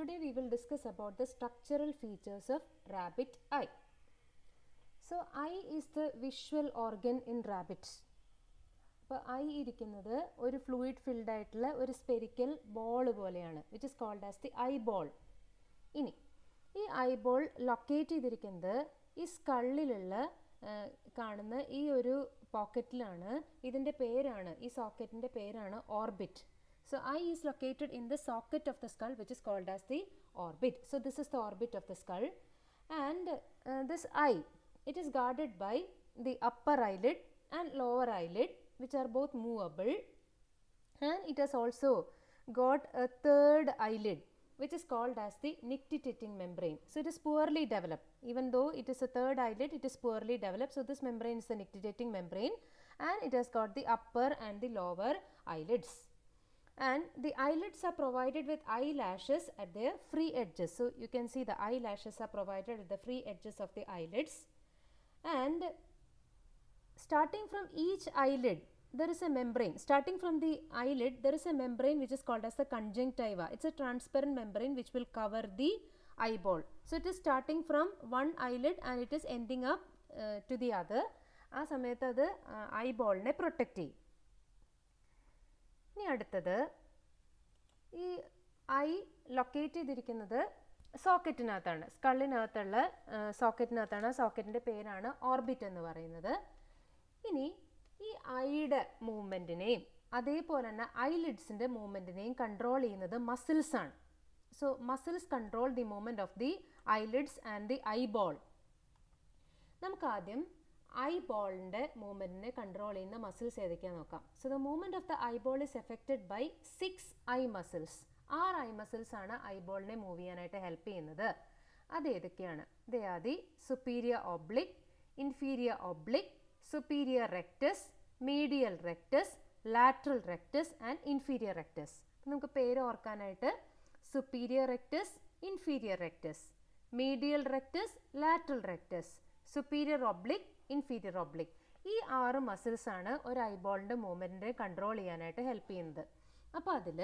today we will discuss about the structural features of rabbit eye. So eye is the visual organ in rabbits. അപ്പോൾ eye ഇരിക്കുന്നത് ഒരു fluid filled ആയിട്ടുള്ള ഒരു spherical ball പോലെയാണ്, which is called as the eye ball. ഇനി ഈ I ball locate ചെയ്തിരിക്കുന്നത് ഈ സ്കള്ളിലുള്ള കാണുന്ന ഈ ഒരു പോക്കറ്റിലാണ്. ഇതിൻ്റെ പേരാണ്, ഈ സോക്കറ്റിൻ്റെ പേരാണ് orbit. So eye is located in the socket of the skull, which is called as the orbit. So this is the orbit of the skull, and this eye, it is guarded by the upper eyelid and lower eyelid, which are both movable, and it has also got a third eyelid, which is called as the nictitating membrane. So it is poorly developed. Even though it is a third eyelid, it is poorly developed. So this membrane is the nictitating membrane, and it has got the upper and the lower eyelids. And the eyelids are provided with eyelashes at their free edges. So you can see the eyelashes are provided at the free edges of the eyelids, and starting from each eyelid there is a membrane. Starting from the eyelid there is a membrane which is called as the conjunctiva. It's a transparent membrane which will cover the eyeball. So it is starting from one eyelid and it is ending up to the other. ആ സമയത്ത് അത് ഐബോളിനെ protect ചെയ്യും. ഇനി അടുത്തത്, ഈ I locate ചെയ്തിരിക്കുന്നത് സോക്കറ്റിനകത്താണ്, സ്കള്ളിനകത്തുള്ള സോക്കറ്റിനകത്താണ്. സോക്കറ്റിൻ്റെ പേരാണ് orbit എന്ന് പറയുന്നത്. ഇനി ഈ ഐയുടെ മൂവ്മെൻറ്റിനെയും അതേപോലെ തന്നെ ഐലിഡ്സിൻ്റെ മൂവ്മെൻറ്റിനെയും കൺട്രോൾ ചെയ്യുന്നത് മസിൽസ് ആണ്. So muscles control the movement of the eyelids and the eyeball. നമുക്ക് ആദ്യം ഐബോളിൻ്റെ മൂവ്മെൻറ്റിനെ കൺട്രോൾ ചെയ്യുന്ന മസിൽസ് ഏതൊക്കെയാണെന്ന് നോക്കാം. So the movement of the eyeball is affected by 6 eye muscles. 6 eye muscles ആണ് ഐബോളിനെ മൂവ് ചെയ്യാനായിട്ട് ഹെൽപ്പ് ചെയ്യുന്നത്. അത് ഏതൊക്കെയാണ്? They are the superior oblique, inferior oblique, superior rectus, medial rectus, lateral rectus and inferior rectus. നമുക്ക് പേര് ഓർക്കാനായിട്ട് superior rectus, inferior rectus, medial rectus, lateral rectus, superior oblique, inferior oblique. ഈ 6 മസിൽസ് ആണ് ഒരു ഐബോളിൻ്റെ മൂവ്മെൻറ്റിനെ കൺട്രോൾ ചെയ്യാനായിട്ട് ഹെൽപ്പ് ചെയ്യുന്നത്. അപ്പോൾ അതിൽ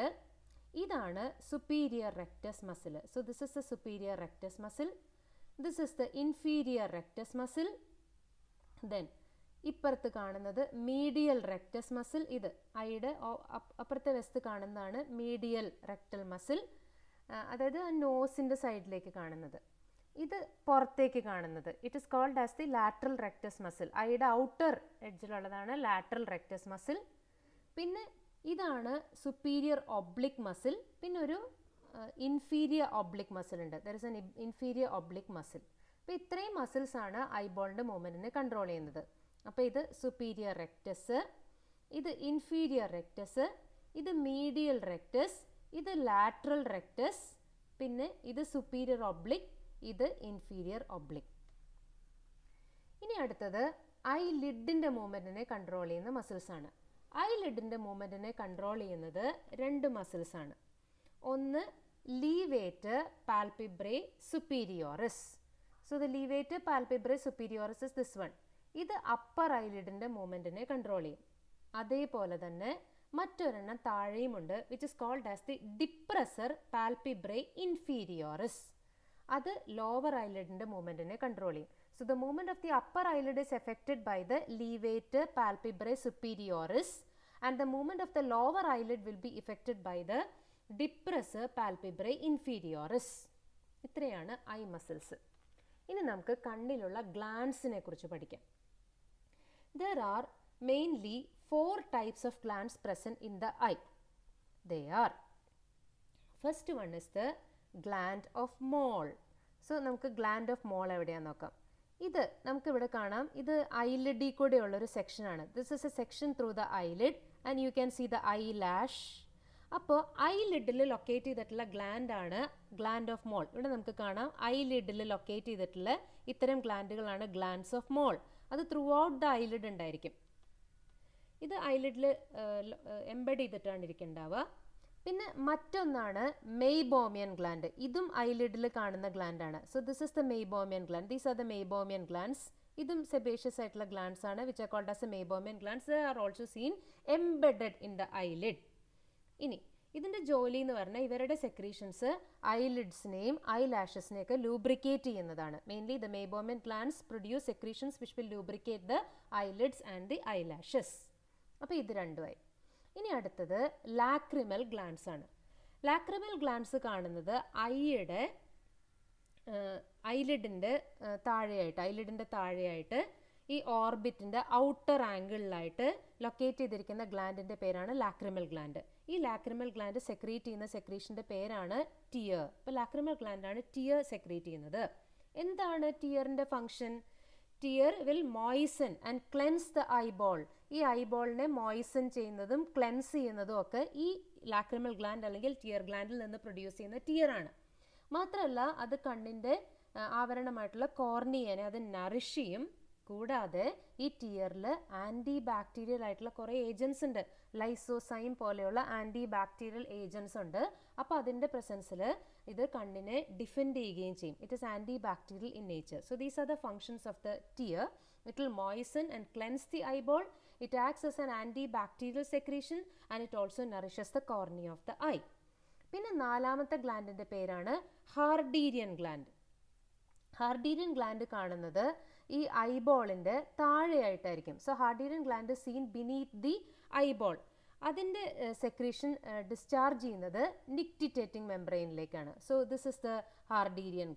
ഇതാണ് superior rectus muscle. So this is the superior rectus muscle. This is the inferior rectus muscle. Then ഇപ്പുറത്ത് കാണുന്നത് മീഡിയൽ റെക്ടസ് മസിൽ. ഇത് ഐയുടെ അപ്പുറത്തെ വശത്ത് കാണുന്നതാണ് മീഡിയൽ റെക്ടൽ മസിൽ, അതായത് നോസിൻ്റെ സൈഡിലേക്ക് കാണുന്നത്. ഇത് പുറത്തേക്ക് കാണുന്നത് it is called as the lateral rectus muscle. ഐയുടെ ഔട്ടർ എഡ്ജിലുള്ളതാണ് ലാറ്ററൽ റെക്ടസ് മസിൽ. പിന്നെ ഇതാണ് സുപ്പീരിയർ ഒബ്ലിക് മസിൽ. പിന്നെ ഒരു ഇൻഫീരിയർ ഒബ്ലിക് മസിൽ ഉണ്ട്. There is an inferior oblique muscle. അപ്പോൾ ഇത്രയും മസിൽസ് ആണ് ഐബോളിൻ്റെ മൂവ്മെൻറ്റിനെ കൺട്രോൾ ചെയ്യുന്നത്. അപ്പോൾ ഇത് സുപ്പീരിയർ റെക്ടസ്, ഇത് ഇൻഫീരിയർ റെക്ടസ്, ഇത് മീഡിയൽ റെക്ടസ്, ഇത് ലാറ്ററൽ റെക്ടസ്, പിന്നെ ഇത് സുപ്പീരിയർ ഒബ്ലിക്, ഇത് ഇൻഫീരിയർ ഒബ്ലിക്. ഇനി അടുത്തത് ഐ ലിഡിൻ്റെ മൂവ്മെൻറ്റിനെ കൺട്രോൾ ചെയ്യുന്ന മസിൽസ് ആണ്. ഐ ലിഡിൻ്റെ മൂവ്മെൻറ്റിനെ കൺട്രോൾ ചെയ്യുന്നത് 2 മസിൽസ് ആണ്. ഒന്ന് levator palpebrae superioris. So the levator palpebrae superioris is this one. ഇത് അപ്പർ ഐലിഡിൻ്റെ മൂവ്മെൻറ്റിനെ കൺട്രോൾ ചെയ്യും. അതേപോലെ തന്നെ മറ്റൊരെണ്ണം താഴെയുമുണ്ട്, which is called as the depressor palpebrae inferioris. അത് ലോവർ ഐലിഡിൻ്റെ മൂവ്മെൻറ്റിനെ കൺട്രോൾ ചെയ്യും. So the movement of the upper eyelid is affected by the levator palpebrae superioris, and the movement of the lower eyelid will be affected by the depressor palpebrae inferioris. ഇത്രയാണ് eye muscles. ഇനി നമുക്ക് കണ്ണിലുള്ള ഗ്ലാൻസിനെ കുറിച്ച് പഠിക്കാം. There are mainly 4 types of glands present in the eye. They are, first one is the gland of mole. So നമുക്ക് gland of mole എവിടെയാണെന്ന് നോക്കാം. ഇത് നമുക്കിവിടെ കാണാം, ഇത് ഐലിഡിൽ കൂടെയുള്ളൊരു സെക്ഷനാണ്. This is a section through the eyelid and you can see the eye lash. അപ്പോൾ ഐലിഡിൽ ലൊക്കേറ്റ് ചെയ്തിട്ടുള്ള ഗ്ലാൻഡാണ് ഗ്ലാൻഡ് ഓഫ് മോൾ. ഇവിടെ നമുക്ക് കാണാം ഐലിഡിൽ ലൊക്കേറ്റ് ചെയ്തിട്ടുള്ള ഇത്തരം ഗ്ലാൻഡുകളാണ് ഗ്ലാൻഡ്സ് ഓഫ് മോൾ. അത് ത്രൂ ഔട്ട് ദ ഐലിഡ് ഉണ്ടായിരിക്കും. ഇത് ഐലിഡിൽ എംബഡ് ചെയ്തിട്ടാണ് ഇരിക്കുന്നുണ്ടാവുക. പിന്നെ മറ്റൊന്നാണ് മെയ്ബോമിയൻ ഗ്ലാൻഡ്. ഇതും ഐലിഡിൽ കാണുന്ന ഗ്ലാൻഡാണ്. So this is the meibomian gland. These are the meibomian glands. ഇതും സെബേഷ്യസ് ആയിട്ടുള്ള ഗ്ലാൻഡ്സ് ആണ്, which are called as a meibomian glands. They are also seen embedded in the eyelid. ഇനി ഇതിൻ്റെ ജോലി എന്ന് പറഞ്ഞാൽ ഇവരുടെ സെക്രീഷൻസ് ഐലിഡ്സിനെയും ഐ ലാഷസിനെയൊക്കെ ലൂബ്രിക്കേറ്റ് ചെയ്യുന്നതാണ്. Mainly the meibomian glands produce secretions which will lubricate the eyelids and the eyelashes. അപ്പോൾ ഇത് രണ്ടുമായി. ഇനി അടുത്തത് ലാക്രിമൽ ഗ്ലാൻഡ്സ് ആണ്. ലാക്രിമൽ ഗ്ലാൻഡ്സ് കാണുന്നത് ഐയുടെ ഐലിഡിൻ്റെ താഴെയായിട്ട് ഈ ഓർബിറ്റിൻ്റെ ഔട്ടർ ആംഗിളിലായിട്ട് ലൊക്കേറ്റ് ചെയ്തിരിക്കുന്ന ഗ്ലാൻഡിൻ്റെ പേരാണ് ലാക്രിമൽ ഗ്ലാൻഡ്. ഈ ലാക്രിമൽ ഗ്ലാൻഡ് സെക്രീറ്റ് ചെയ്യുന്ന സെക്രീഷൻ്റെ പേരാണ് ടിയർ. ഇപ്പോൾ ലാക്രിമൽ ഗ്ലാൻഡാണ് ടിയർ സെക്രീറ്റ് ചെയ്യുന്നത്. എന്താണ് ടിയറിൻ്റെ function? Tear will moisten and cleanse the eyeball. ഈ ഐബോളിനെ മോയ്സൺ ചെയ്യുന്നതും ക്ലെൻസ് ചെയ്യുന്നതും ഒക്കെ ഈ ലാക്രിമൽ ഗ്ലാൻഡ് അല്ലെങ്കിൽ ടിയർ ഗ്ലാൻഡിൽ നിന്ന് പ്രൊഡ്യൂസ് ചെയ്യുന്ന ടിയർ ആണ്. മാത്രമല്ല അത് കണ്ണിൻ്റെ ആവരണമായിട്ടുള്ള കോർണിയനെ അത് നറിഷ് ചെയ്യും. കൂടാതെ ഈ ടിയറിൽ ആൻറ്റി ബാക്ടീരിയൽ ആയിട്ടുള്ള കുറേ ഏജൻസ് ഉണ്ട്. ലൈസോസൈം പോലെയുള്ള ആൻറ്റി ബാക്ടീരിയൽ ഏജൻസ് ഉണ്ട്. അപ്പോൾ അതിൻ്റെ പ്രസൻസിൽ ഇത് കണ്ണിനെ ഡിഫെൻഡ് ചെയ്യുകയും ചെയ്യും. It is antibacterial in nature. So these are the functions of the tear. It will moisten and cleanse the eyeball. It acts as an antibacterial secretion and it also nourishes the cornea of the eye. പിന്നെ നാലാമത്തെ ഗ്ലാൻഡിൻ്റെ പേരാണ് ഹാർഡീരിയൻ gland. ഹാർഡീരിയൻ gland കാണുന്നത് ഈ ഐബോളിൻ്റെ താഴെയായിട്ടായിരിക്കും. So Harderian gland seen beneath the eyeball. അതിൻ്റെ secretion discharge ചെയ്യുന്നത് nictitating മെംബ്രെയിനിലേക്കാണ്. So this is the Harderian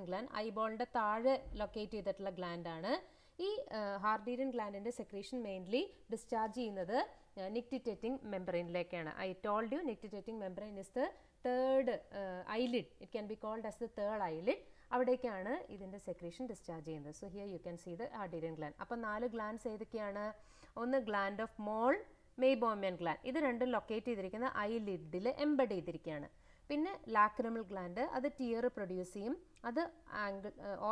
gland. ഐബോളിൻ്റെ താഴെ ലൊക്കേറ്റ് ചെയ്തിട്ടുള്ള ഗ്ലാൻഡാണ്. ഈ ഹാർഡീരിയൻ ഗ്ലാൻഡിൻ്റെ സെക്രീഷൻ മെയിൻലി ഡിസ്ചാർജ് ചെയ്യുന്നത് നിക്റ്റിറ്റേറ്റിംഗ് മെംബ്രെയിനിലേക്കാണ്. I told you nictitating membrane is the third eyelid. It can be called as the third eyelid. അവിടേക്കാണ് ഇതിൻ്റെ സെക്രീഷൻ ഡിസ്ചാർജ് ചെയ്യുന്നത്. So here you can see the Harderian gland. അപ്പോൾ 4 glands ഏതൊക്കെയാണ്? ഒന്ന് gland of mall, മെയ്ബോമിയൻ gland. ഇത് രണ്ടും locate ചെയ്തിരിക്കുന്ന ഐലിഡിൽ embed ചെയ്തിരിക്കുകയാണ്. പിന്നെ ലാക്രിമൽ ഗ്ലാൻഡ്, അത് ടിയർ പ്രൊഡ്യൂസ് ചെയ്യും. അത്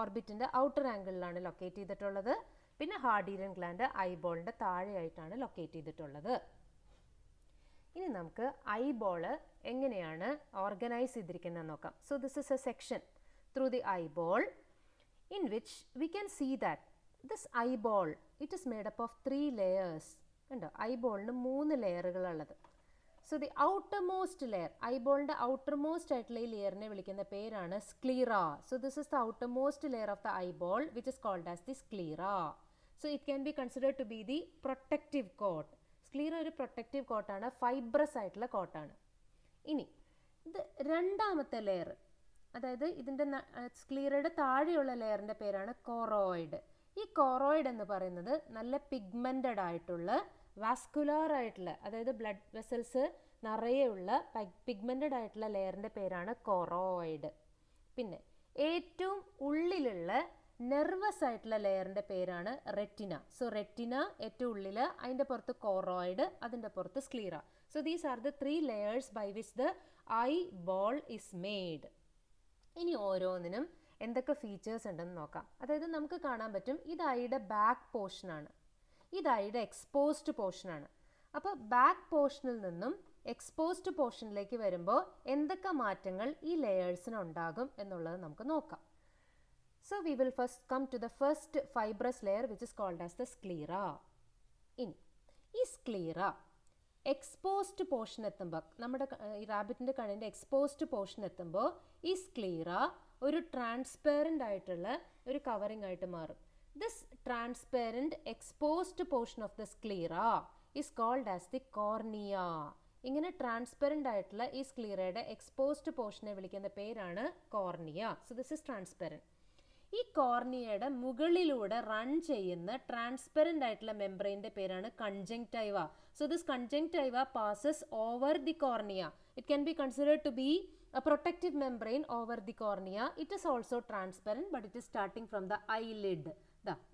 ഓർബിറ്റിൻ്റെ ഔട്ടർ ആംഗിളിലാണ് ലൊക്കേറ്റ് ചെയ്തിട്ടുള്ളത്. പിന്നെ ഹാർഡീരിയൻ ഗ്ലാൻഡ് ഐബോളിൻ്റെ താഴെയായിട്ടാണ് ലൊക്കേറ്റ് ചെയ്തിട്ടുള്ളത്. ഇനി നമുക്ക് ഐബോൾ എങ്ങനെയാണ് ഓർഗനൈസ് ചെയ്തിരിക്കുന്നത് നോക്കാം. So this is a section through the eyeball in which we can see that this eyeball, it is made up of 3 layers. കണ്ടോ, ഐബോളിന് 3 ലെയറുകളുള്ളത്. സോ ദി ഔട്ടർമോസ്റ്റ് ലെയർ, ഐബോളിൻ്റെ ഔട്ടർമോസ്റ്റ് ആയിട്ടുള്ള ഈ ലെയറിനെ വിളിക്കുന്ന പേരാണ് sclera. So this is the outermost layer of the eyeball which is called as the sclera. So it can be considered to be the protective coat. Sclera ഒരു protective കോട്ടാണ്, fibrous ആയിട്ടുള്ള കോട്ടാണ്. ഇനി ഇത് രണ്ടാമത്തെ ലെയർ, അതായത് ഇതിൻ്റെ സ്ക്ലീറയുടെ താഴെയുള്ള ലെയറിൻ്റെ പേരാണ് കോറോയിഡ്. ഈ കോറോയിഡ് എന്ന് പറയുന്നത് നല്ല പിഗ്മെൻറ്റഡ് ആയിട്ടുള്ള വാസ്കുലാർ ആയിട്ടുള്ള, അതായത് ബ്ലഡ് വെസൽസ് നിറയെയുള്ള പിഗ്മെൻറ്റഡ് ആയിട്ടുള്ള ലെയറിൻ്റെ പേരാണ് കോറോയിഡ്. പിന്നെ ഏറ്റവും ഉള്ളിലുള്ള നെർവസ് ആയിട്ടുള്ള ലെയറിൻ്റെ പേരാണ് റെറ്റിന. സോ റെറ്റിന ഏറ്റവും ഉള്ളിൽ, അതിൻ്റെ പുറത്ത് കോറോയിഡ്, അതിൻ്റെ പുറത്ത് sclera. So these are the 3 layers by which the eye ball is made. ഇനി ഓരോന്നിനും എന്തൊക്കെ ഫീച്ചേഴ്സ് ഉണ്ടെന്ന് നോക്കാം. അതായത് നമുക്ക് കാണാൻ പറ്റും ഇത് ഐയുടെ ബാക്ക് പോർഷനാണ്, ഇത് ഐയുടെ എക്സ്പോസ്ഡ് പോർഷനാണ്. അപ്പോൾ ബാക്ക് പോർഷനിൽ നിന്നും എക്സ്പോസ്ഡ് പോർഷനിലേക്ക് വരുമ്പോൾ എന്തൊക്കെ മാറ്റങ്ങൾ ഈ ലെയേഴ്സിന് ഉണ്ടാകും എന്നുള്ളത് നമുക്ക് നോക്കാം. So we will first come to the first fibrous layer which is called as the sclera. ഇനി ഈ സ്ക്ലീറ എക്സ്പോസ്ഡ് പോർഷൻ എത്തുമ്പോൾ, നമ്മുടെ ഈ റാബിറ്റിൻ്റെ കണ്ണിൻ്റെ എക്സ്പോസ്ഡ് പോർഷൻ എത്തുമ്പോൾ ഈ സ്ക്ലീറ ഒരു ട്രാൻസ്പെറൻ്റ് ആയിട്ടുള്ള ഒരു കവറിംഗ് ആയിട്ട് മാറും. This transparent exposed portion of the sclera is called as the cornea. ഇങ്ങനെ ട്രാൻസ്പെറൻ്റ് ആയിട്ടുള്ള ഈ സ്ക്ലീറയുടെ എക്സ്പോസ്ഡ് പോർഷനെ വിളിക്കുന്ന പേരാണ് cornea. So this is transparent. ഈ കോർണിയയുടെ മുകളിലൂടെ റൺ ചെയ്യുന്ന ട്രാൻസ്പെറൻ്റ് ആയിട്ടുള്ള മെംബ്രെയിൻ്റെ പേരാണ് conjunctiva. So this conjunctiva passes over the cornea. It can be considered to be a protective membrane over the cornea. It is also transparent, but it is starting from the eyelid.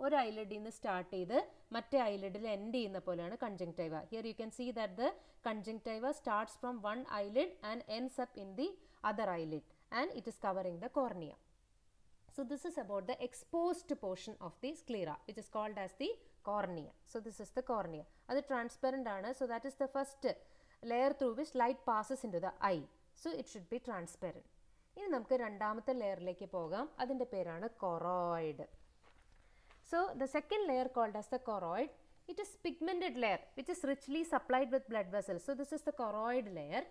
ഒരു ഐലിഡിൽ നിന്ന് start ചെയ്ത് മറ്റേ ഐലിഡിൽ end ചെയ്യുന്ന പോലെയാണ് conjunctiva. Here you can see that the conjunctiva starts from one eyelid and ends up in the other eyelid, and it is covering the cornea. So this is about the exposed portion of the sclera, which is called as the cornea. So this is the cornea. അത് transparent ആണ്. So that is the first layer through which light passes into the eye. So it should be transparent. ഇനി നമുക്ക് രണ്ടാമത്തെ ലെയറിലേക്ക് പോകാം. അതിൻ്റെ പേരാണ് choroid. So the second layer called as the choroid, It is pigmented layer which is richly supplied with blood vessels. So this is the choroid layer.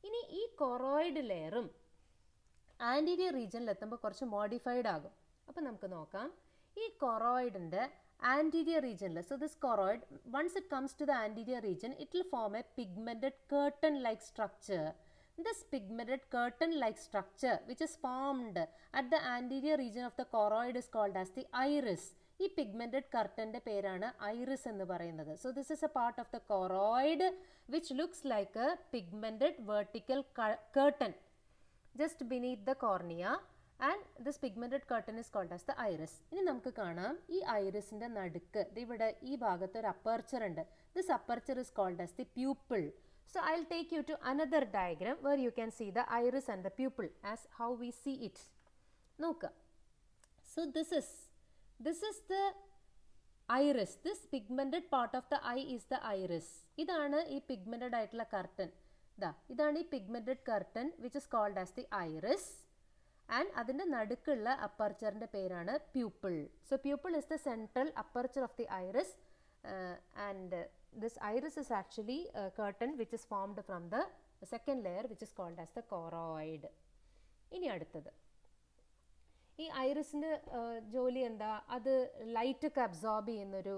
ഇനി ഈ choroid ലെയറും anterior റീജിയനിൽ എത്തുമ്പോൾ കുറച്ച് മോഡിഫൈഡ് ആകും. അപ്പോൾ നമുക്ക് നോക്കാം. ഈ കൊറോയിഡിൻ്റെ anterior region. So this choroid, once it comes to the anterior region, it will form a pigmented curtain-like structure. This pigmented curtain-like structure which is formed at the anterior region of the choroid is called as the iris. ഈ pigmented curtain പേരാണ് iris എന്ന് പറയുന്നത്. So this is a part of the choroid which looks like a pigmented vertical curtain just beneath the cornea. And this pigmented curtain is called as the iris. ഇനി നമുക്ക് കാണാം ഈ ഐറിസിൻ്റെ നടുക്ക് ഇവിടെ ഈ ഭാഗത്ത് ഒരു അപ്പർച്ചർ ഉണ്ട്. This aperture is called as the pupil. So I'll take you to another diagram where you can see the iris and the pupil as how we see it. നോക്കുക. So this is the iris. This pigmented part of the eye is the iris. ഇതാണ് ഈ pigmented ആയിട്ടുള്ള curtain. ഇതാണ് ഈ pigmented curtain which is called as the iris. And അതിൻ്റെ നടുക്കുള്ള അപ്പർച്ചറിൻ്റെ പേരാണ് pupil. So pupil is the central aperture of the iris, and this iris is actually a curtain which is formed from the second layer which is called as the choroid. ഇനി അടുത്തത് ഈ ഐറിസിൻ്റെ ജോലി എന്താ? അത് ലൈറ്റൊക്കെ അബ്സോർബ് ചെയ്യുന്നൊരു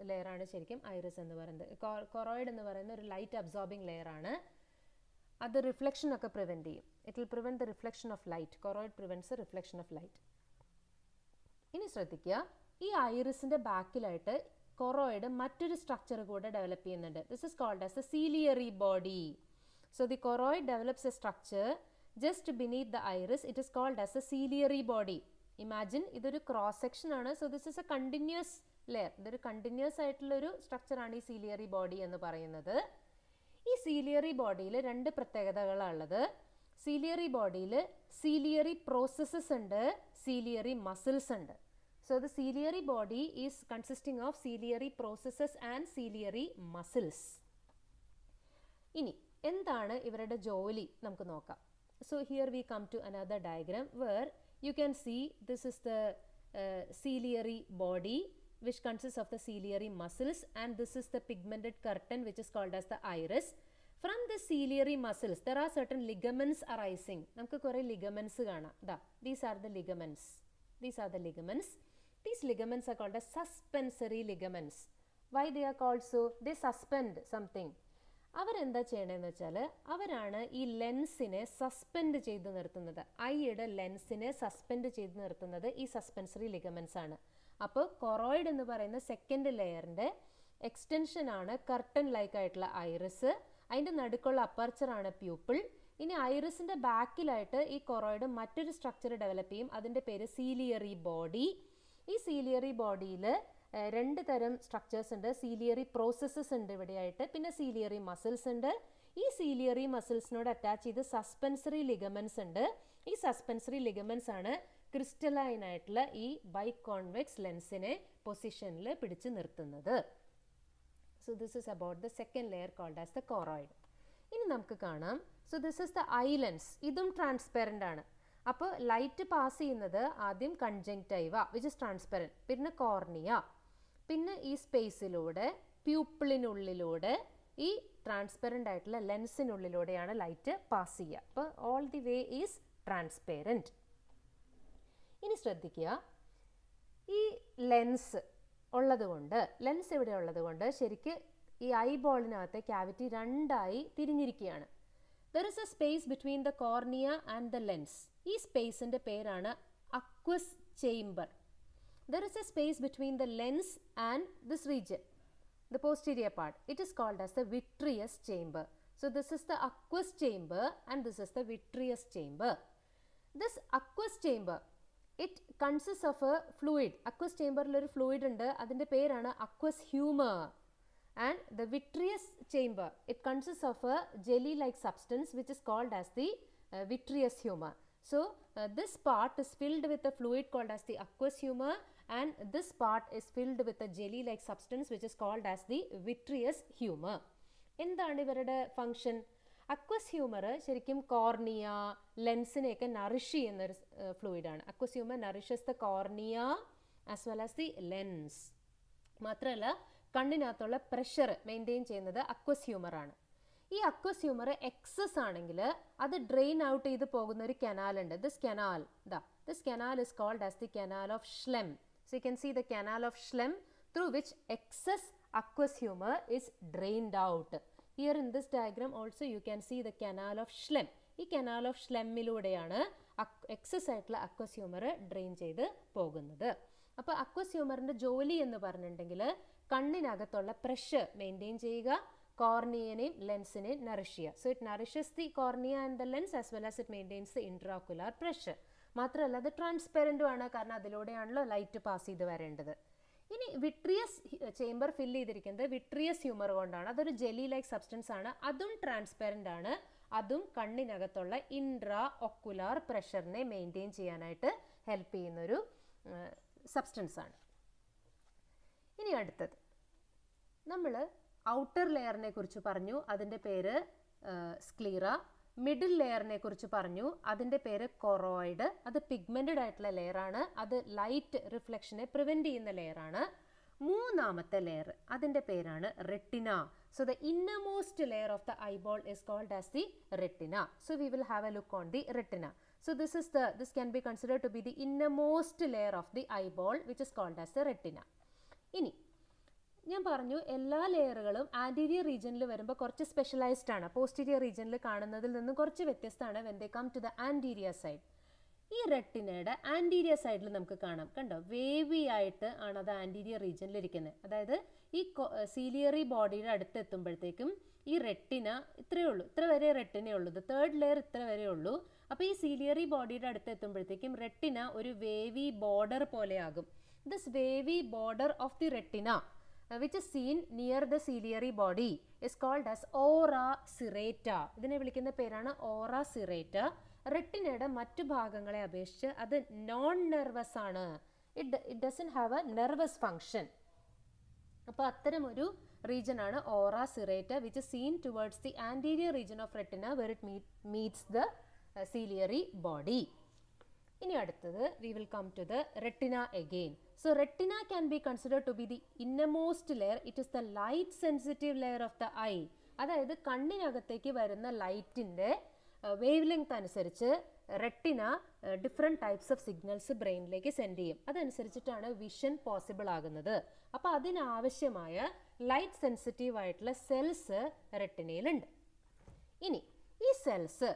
ലെയറാണ് ശരിക്കും iris എന്ന് പറയുന്നത്. കൊറോയിഡ് എന്ന് പറയുന്ന ഒരു ലൈറ്റ് അബ്സോർബിങ് ലെയറാണ്. അത് റിഫ്ലക്ഷൻ ഒക്കെ പ്രിവെൻറ്റ് ചെയ്യും. It will prevent the reflection of light. Choroid prevents the reflection of light. ഇനി ശ്രദ്ധിക്കുക, ഈ ഐറിസിൻ്റെ ബാക്കിലായിട്ട് കൊറോയിഡ് മറ്റൊരു സ്ട്രക്ചർ കൂടെ ഡെവലപ്പ് ചെയ്യുന്നുണ്ട്. This is called as the ciliary body. So the choroid develops a structure just beneath the iris. It is called as a ciliary body. Imagine ഇതൊരു cross section ആണ്. So this is a continuous layer. ഇതൊരു continuous ആയിട്ടുള്ളൊരു സ്ട്രക്ചറാണ് ഈ ciliary body എന്ന് പറയുന്നത്. ഈ ciliary ബോഡിയിൽ രണ്ട് പ്രത്യേകതകളാണുള്ളത്. സീലിയറി ബോഡിയിൽ സീലിയറി പ്രോസസ്സസ് ഉണ്ട്, സീലിയറി മസിൽസ് ഉണ്ട്. So the ciliary body is consisting of ciliary processes and ciliary muscles. ഇനി എന്താണ് ഇവരുടെ ജോലി നമുക്ക് നോക്കാം. So here we come to another diagram where you can see this is the ciliary body which consists of the ciliary muscles, and this is the pigmented curtain which is called as the iris. From the ciliary muscles there are certain ligaments arising. നമുക്ക് കുറേ ligaments കാണാം. These are the ligaments. These ligaments are called as suspensory ligaments. Why they are called so? They suspend something. അവരെന്താ ചെയ്യണമെന്ന് വെച്ചാൽ അവരാണ് ഈ ലെൻസിനെ suspend ചെയ്ത് നിർത്തുന്നത്. ഐയുടെ ലെൻസിനെ സസ്പെൻഡ് ചെയ്ത് നിർത്തുന്നത് ഈ സസ്പെൻസറി ലിഗമെൻറ്റ്സ് ആണ്. അപ്പോൾ കൊറോയിഡ് എന്ന് പറയുന്ന സെക്കൻഡ് ലെയറിൻ്റെ എക്സ്റ്റൻഷനാണ് കർട്ടൻ ലൈക്ക് ആയിട്ടുള്ള ഐറിസ്. അതിൻ്റെ നടുക്കുള്ള അപ്പർച്ചറാണ് പ്യൂപ്പിൾ. ഇനി ഐറിസിൻ്റെ ബാക്കിലായിട്ട് ഈ കൊറോയിഡ് മറ്റൊരു സ്ട്രക്ചർ ഡെവലപ്പ് ചെയ്യും. അതിൻ്റെ പേര് സീലിയറി ബോഡി. ഈ സീലിയറി ബോഡിയിൽ രണ്ട് തരം സ്ട്രക്ചേഴ്സ് ഉണ്ട്. സീലിയറി പ്രോസസ്സസ് ഉണ്ട് ഇവിടെയായിട്ട്, പിന്നെ സീലിയറി മസിൽസ് ഉണ്ട്. ഈ സീലിയറി മസിൽസിനോട് അറ്റാച്ച് ചെയ്ത് സസ്പെൻസറി ലിഗമെൻറ്റ്സ് ഉണ്ട്. ഈ സസ്പെൻസറി ലിഗമെൻറ്റ്സ് ആണ് ക്രിസ്റ്റലൈൻ ആയിട്ടുള്ള ഈ ബൈകോൺവെക്സ് ലെൻസിനെ പൊസിഷനിൽ പിടിച്ചു നിർത്തുന്നത്. So this is about the second layer called as the choroid. ഇനി നമുക്ക് കാണാം. So this is the eye lens. ഇതും ട്രാൻസ്പെറൻ്റ് ആണ്. അപ്പോൾ ലൈറ്റ് പാസ് ചെയ്യുന്നത് ആദ്യം കൺജങ്ക്റ്റൈവ വിച്ച് ഇസ് ട്രാൻസ്പെറൻറ്റ്, പിന്നെ കോർണിയ, പിന്നെ ഈ സ്പേസിലൂടെ പ്യൂപ്പിളിനുള്ളിലൂടെ ഈ ട്രാൻസ്പെറൻ്റ് ആയിട്ടുള്ള ലെൻസിനുള്ളിലൂടെയാണ് ലൈറ്റ് പാസ് ചെയ്യുക. അപ്പോൾ all the way is transparent. ഇനി ശ്രദ്ധിക്കുക, ഈ ലെൻസ് ഉള്ളതുകൊണ്ട്, ലെൻസ് ഇവിടെ ഉള്ളതുകൊണ്ട് ശരിക്ക് ഈ ഐബോളിനകത്തെ ക്യാവിറ്റി രണ്ടായി തിരിഞ്ഞിരിക്കുകയാണ്. There is a space between the cornea and the lens. ഈ സ്പേസിൻ്റെ പേരാണ് aqueous chamber. There is a space between the lens and this region, the posterior part. It is called as the vitreous chamber. So this is the aqueous chamber and this is the vitreous chamber. This aqueous chamber, it consists of a fluid. Aqueous chamber il oru fluid undu, adinte perana aqueous humor. And the vitreous chamber, it consists of a jelly like substance which is called as the vitreous humor. So this part is filled with a fluid called as the aqueous humor, and this part is filled with a jelly like substance which is called as the vitreous humor. എന്താണ് ഇവരുടെ function? Aqueous humour ശരിക്കും cornea, ലെൻസിനെയൊക്കെ nourish ചെയ്യുന്നൊരു ഫ്ലൂയിഡാണ്. Aqueous humour nourishes the cornea as well as the lens. മാത്രമല്ല കണ്ണിനകത്തുള്ള pressure maintain ചെയ്യുന്നത് aqueous ഹ്യൂമറാണ്. ഈ അക്വസ് ഹ്യൂമർ എക്സസ് ആണെങ്കിൽ അത് ഡ്രെയിൻ ഔട്ട് ചെയ്ത് പോകുന്ന ഒരു കനാലുണ്ട്. This canal is called as the canal of Schlemm. So you can see the canal of Schlemm through which excess aqueous humor is drained out. Here in this diagram also you can see the canal of Schlemm. ഈ canal of Schlemm-ലൂടെയാണ് excess ആയിട്ടുള്ള aqueous humor drain ചെയ്ത് പോകുന്നത്. അപ്പോൾ aqueous humor-ന്റെ ജോലി എന്ന് പറഞ്ഞിട്ടുണ്ടെങ്കിൽ കണ്ണിനകത്തുള്ള pressure maintain ചെയ്യുക, കോർണിയനെയും ലെൻസിനെയും നറിഷ് ചെയ്യുക. So it nourishes the cornea and the lens as well as it maintains the intraocular pressure. മാത്രമല്ല അത് ട്രാൻസ്പെറൻറ്റും ആണ്, കാരണം അതിലൂടെയാണല്ലോ ലൈറ്റ് പാസ് ചെയ്ത് വരേണ്ടത്. ഇനി വിട്രിയസ് ചേംബർ ഫില്ല് ചെയ്തിരിക്കുന്നത് വിട്രിയസ് ഹ്യൂമർ കൊണ്ടാണ്. അതൊരു ജെല്ലി ലൈക്ക് സബ്സ്റ്റൻസ് ആണ്, അതും ട്രാൻസ്പെറൻ്റ് ആണ്, അതും കണ്ണിനകത്തുള്ള ഇൻട്രാ ഒക്കുലാർ പ്രഷറിനെ മെയിൻറ്റെയിൻ ചെയ്യാനായിട്ട് ഹെൽപ്പ് ചെയ്യുന്നൊരു സബ്സ്റ്റൻസ് ആണ്. ഇനി അടുത്തത് നമ്മൾ ഔട്ടർ ലെയറിനെ കുറിച്ച് പറഞ്ഞു, അതിൻ്റെ പേര് സ്ക്ലീറ. മിഡിൽ ലെയറിനെ കുറിച്ച് പറഞ്ഞു, അതിൻ്റെ പേര് കൊറോയിഡ്. അത് പിഗ്മെൻറ്റഡ് ആയിട്ടുള്ള ലെയറാണ്, അത് ലൈറ്റ് റിഫ്ലക്ഷനെ പ്രിവെൻറ്റ് ചെയ്യുന്ന ലെയറാണ്. മൂന്നാമത്തെ ലെയർ അതിൻ്റെ പേരാണ് retina. So the innermost layer of the eyeball is called as the retina. So we will have a look on the retina. So this can be considered to be the innermost layer of the eyeball, which is called as the retina. ഇനി ഞാൻ പറഞ്ഞു എല്ലാ ലെയറുകളും anterior റീജിയനിൽ വരുമ്പോൾ കുറച്ച് specialised ആണ്, posterior റീജിയനിൽ കാണുന്നതിൽ നിന്നും കുറച്ച് വ്യത്യസ്തമാണ് when they come to the anterior side. ഈ റെറ്റിനയുടെ ആൻറ്റീരിയർ സൈഡിൽ നമുക്ക് കാണാം, കണ്ടോ, വേവി ആയിട്ട് ആണ് അത് ആൻറ്റീരിയർ റീജിയനിൽ ഇരിക്കുന്നത്. അതായത് ഈ സീലിയറി ബോഡിയുടെ അടുത്ത് എത്തുമ്പോഴത്തേക്കും ഈ റെറ്റിന ഇത്രയേ ഉള്ളൂ, ഇത്ര വരെ റെറ്റിനേ ഉള്ളൂ, തേർഡ് ലെയർ ഇത്ര വരെ ഉള്ളൂ. അപ്പോൾ ഈ സീലിയറി ബോഡിയുടെ അടുത്ത് എത്തുമ്പോഴത്തേക്കും റെറ്റിന ഒരു വേവി ബോർഡർ പോലെയാകും. This wavy border of the retina which is seen near the ciliary body is called as ora serrata. ഇതിനെ വിളിക്കുന്ന പേരാണ് ora serrata. റെറ്റിനയുടെ മറ്റു ഭാഗങ്ങളെ അപേക്ഷിച്ച് അത് നോൺ നെർവസ് ആണ്. It doesn't have A nervous function. അപ്പോൾ അത്തരം ഒരു റീജൻ ആണ് ora serrata, which is seen towards the anterior region of retina where it meets the ciliary body. ഇനി അടുത്തത് we will come to the retina again. So retina can be considered to be the innermost layer. It is the light sensitive layer of the eye. അതായത് കണ്ണിനകത്തേക്ക് വരുന്ന ലൈറ്റിൻ്റെ wavelength അനുസരിച്ച് retina different types of signals ബ്രെയിനിലേക്ക് send ചെയ്യും. അതനുസരിച്ചിട്ടാണ് vision possible ആകുന്നത്. അപ്പോൾ അതിനാവശ്യമായ ലൈറ്റ് സെൻസിറ്റീവ് ആയിട്ടുള്ള സെൽസ് റെറ്റിനയിലുണ്ട്. ഇനി ഈ സെൽസ്